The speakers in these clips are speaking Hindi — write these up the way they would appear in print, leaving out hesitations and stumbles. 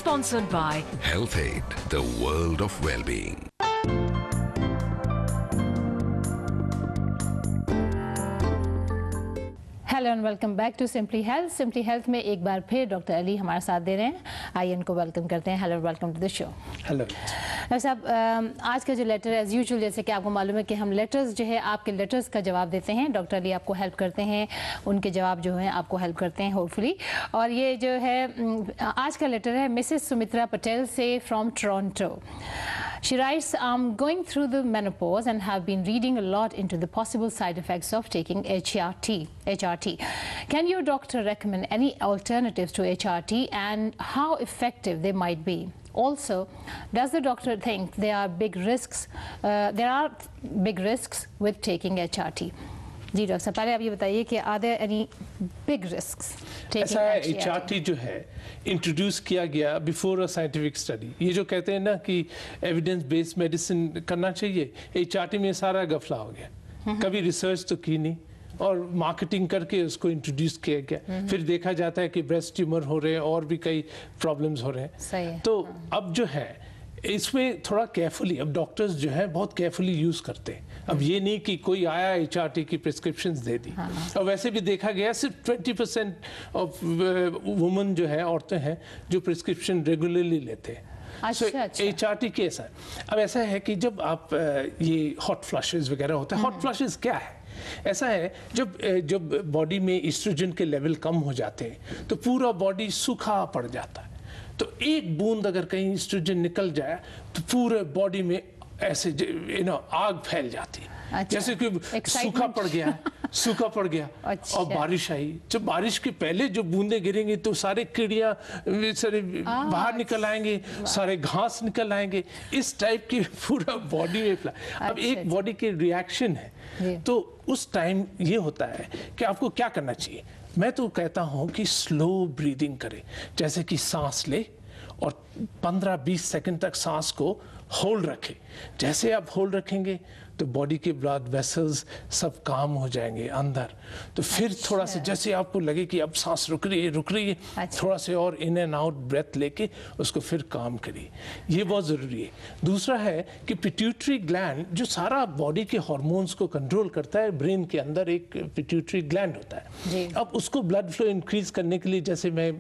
Sponsored by Health Aid, the world of well-being. Hello and welcome back to simply health. Simply health में एक बार फिर डॉक्टर अली हमारे साथ दे रहे हैं। आइए इनको वेलकम करते हैं। Hello, welcome to the show. Hello doctor साहब, आज का जो लेटर एज यूजुअल, जैसे कि आपको मालूम है कि हम लेटर्स जो है आपके लेटर्स का जवाब देते हैं, डॉक्टर अली आपको हेल्प करते हैं, उनके जवाब जो हैं आपको हेल्प करते हैं होपफुली। और ये जो है आज का लेटर है मिसेस सुमित्रा पटेल से from Toronto. She writes, I'm going through the menopause and have been reading a lot into the possible side effects of taking HRT. Can your doctor recommend any alternatives to HRT and how effective they might be? Also, does the doctor think there are big risks with taking HRT? जी डॉक्टर साहब, पहले आप ये बताइए कि are there any big risks? ऐसा है, HRT जो है इंट्रोड्यूस किया गया बिफोर अ साइंटिफिक स्टडी। ये जो कहते हैं ना कि एविडेंस बेस्ड मेडिसिन करना चाहिए, HRT में सारा गफला हो गया। कभी रिसर्च तो की नहीं और मार्केटिंग करके उसको इंट्रोड्यूस किया गया। फिर देखा जाता है कि ब्रेस्ट ट्यूमर हो रहे हैं और भी कई प्रॉब्लम्स हो रहे हैं। सही है। तो अब जो है इसमें थोड़ा केयरफुली, अब डॉक्टर्स जो है बहुत केयरफुली यूज़ करते हैं। अब ये नहीं कि कोई आया HRT की प्रिस्क्रिप्शंस दे दी। और वैसे भी देखा गया सिर्फ 20% ऑफ वुमेन जो है, औरतें हैं जो प्रिस्क्रिप्शन रेगुलरली लेते हैं। अच्छा। HRT कैसा है? अब ऐसा है कि जब आप ये हॉट फ्लशेस वगैरह होता है, हॉट फ्लशेस क्या है? ऐसा है जब बॉडी में एस्ट्रोजन के लेवल कम हो जाते हैं तो पूरा बॉडी सूखा पड़ जाता है। तो एक बूंद अगर कहीं एस्ट्रोजन निकल जाए तो पूरे बॉडी में ऐसे आग फैल जाती है। अच्छा, जैसे कि सूखा पड़ गया सूखा पड़ गया। अच्छा। और बारिश आई, जब बारिश के पहले जो बूंदें गिरेंगी तो सारे कीड़ियाँ सारे बाहर निकल आएंगे, सारे घास निकल आएंगे, इस टाइप की पूरा बॉडी में अब एक बॉडी के रिएक्शन है। तो उस टाइम ये होता है कि आपको क्या करना चाहिए। मैं तो कहता हूँ कि स्लो ब्रीदिंग करें, जैसे कि सांस ले और 15-20 सेकंड तक सांस को होल्ड रखें। जैसे आप होल्ड रखेंगे तो बॉडी के ब्लड वेसल्स सब काम हो जाएंगे अंदर। तो फिर थोड़ा सा जैसे आपको लगे कि अब सांस रुक रही है, थोड़ा से और इन एंड आउट ब्रेथ लेके उसको फिर काम करिए। ये बहुत ज़रूरी है। दूसरा है कि पिट्यूटरी ग्लैंड जो सारा बॉडी के हार्मोन्स को कंट्रोल करता है, ब्रेन के अंदर एक पिट्यूटरी ग्लैंड होता है। अब उसको ब्लड फ्लो इंक्रीज करने के लिए, जैसे मैं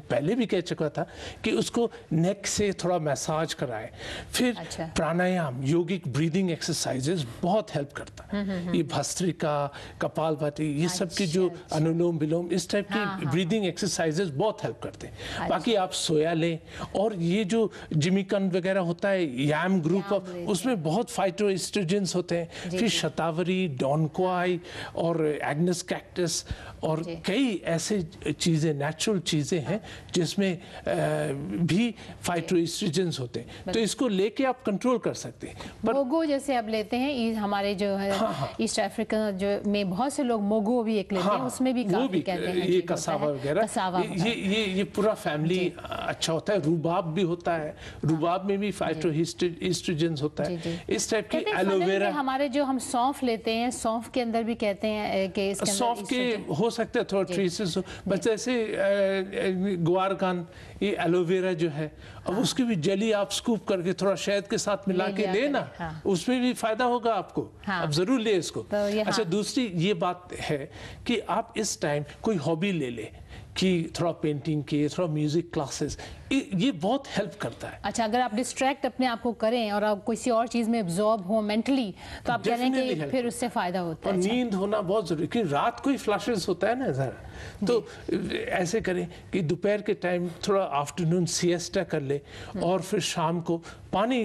पहले भी कह चुका था, कि उसको नेक से थोड़ा मसाज कराए। फिर प्राणायाम, योगिक ब्रीदिंग एक्सरसाइजेज बहुत हेल्प करता है। ये भस्त्रिका, कपालभाति, ये सब की जो अनुलोम विलोम, इस टाइप की ब्रीदिंग एक्सरसाइजेज बहुत हेल्प करते हैं। बाकी आप सोया लें, और ये जो जिमिकन वगैरह होता है, याम ग्रुप ऑफ, उसमें बहुत फाइटोएस्ट्रोजेंस होते हैं। फिर शतावरी, डॉनक्वाई और एग्नस कैक्टस और कई ऐसे चीज़ें, नेचुरल चीज़ें हैं जिसमें भी फाइटोएस्ट्रोजेंस होते हैं। तो इसको लेके आप कंट्रोल कर सकते हैं। मोगो जैसे आप लेते हैं, हमारे जो है ईस्ट अफ्रीका जो में बहुत से लोग मोगो भी एक लेते हैं, उसमें भी काफी कहते हैं ये कसावा वगैरह, ये पूरा फैमिली अच्छा होता है। रूबाब भी होता है, रूबाब में भी फाइटोएस्ट्रोजेंस होता है। इस टाइप की एलोवेरा, हमारे जो हम सौंफ लेते हैं, सौंफ के अंदर भी कहते हैं कि सौंफ के हो सकते हैं थोड़ा ट्रेसेस हो, बस जैसे गुआरकान, ये एलोवेरा जो है, अब उसकी भी जेली आप स्कूप करके थोड़ा शहद के साथ मिला के लेना, उसमें भी फायदा होगा आपको। अब जरूर ले इसको। अच्छा, दूसरी ये बात है कि आप इस टाइम कोई हॉबी ले ले, कि थोड़ा पेंटिंग की, थोड़ा म्यूजिक क्लासेस, ये बहुत हेल्प करता है। अच्छा, अगर आप डिस्ट्रैक्ट अपने आप को करें और आप किसी और चीज़ में एब्जॉर्ब हो मेंटली, तो आप कह रहे हैं कि फिर उससे फ़ायदा होता है। और नींद होना बहुत ज़रूरी, कि रात को ही फ्लैशेस होता है ना ज़रा, तो ऐसे करें कि दोपहर के टाइम थोड़ा आफ्टरनून सिएस्टा कर ले, और फिर शाम को पानी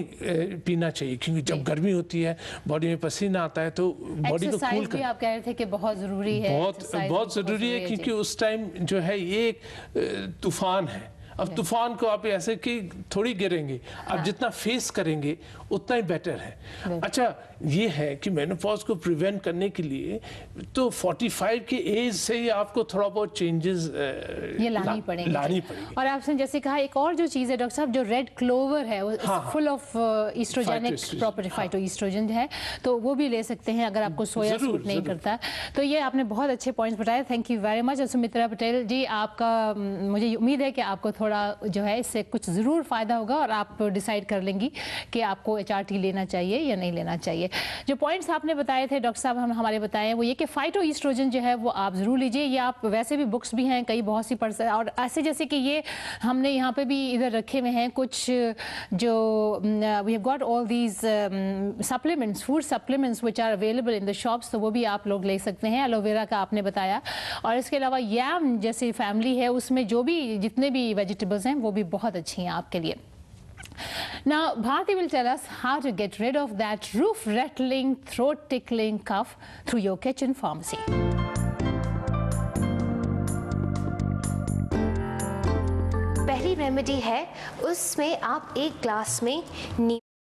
पीना चाहिए, क्योंकि जब गर्मी होती है, बॉडी में पसीना आता है, तो बॉडी को कूल कर। आप कह रहे थे कि बहुत ज़रूरी है, बहुत ज़रूरी है, क्योंकि उस टाइम जो है ये एक तूफान है। अब तूफान को आप ऐसे कि थोड़ी गिरेंगे, आप जितना फेस करेंगे उतना ही बेटर है। अच्छा, ये है कि मेनोपॉज को प्रिवेंट करने के लिए तो 45 की एज से ही आपको थोड़ा बहुत चेंजेस ये लानी पड़ेगी। और आपने जैसे कहा, एक और जो चीज़ है डॉक्टर साहब, जो रेड क्लोवर है, वो फुल ऑफ ईस्ट्रोजेनिक प्रॉपर्टी, फाइटोईस्ट्रोजन है, तो वो भी ले सकते हैं अगर आपको सोया सूट नहीं करता। तो ये आपने बहुत अच्छे पॉइंट्स बताए, thank you very much. Sumitra Patel ji, आपका मुझे उम्मीद है कि आपको थोड़ा जो है इससे कुछ ज़रूर फ़ायदा होगा और आप डिसाइड कर लेंगी कि आपको HRT लेना चाहिए या नहीं लेना चाहिए। जो पॉइंट्स आपने बताए थे डॉक्टर साहब, हमारे बताए हैं वो ये कि फाइटोईस्ट्रोजन जो है वो आप ज़रूर लीजिए। ये आप वैसे भी बुक्स भी हैं कई बहुत सी और ऐसे जैसे कि ये हमने यहाँ पे भी इधर रखे हुए हैं कुछ जो we have got all these supplements, food supplements which are available in the shops, तो वो भी आप लोग ले सकते हैं। एलोवेरा का आपने बताया, और इसके अलावा याम जैसी फैमिली है उसमें जो भी जितने भी वेजिटेबल्स हैं वो भी बहुत अच्छी हैं आपके लिए। Now, Bharti will tell us how to get rid of that roof-rattling, throat-tickling cough through your kitchen pharmacy. पहली रेमेडी है, उसमें आप एक ग्लास में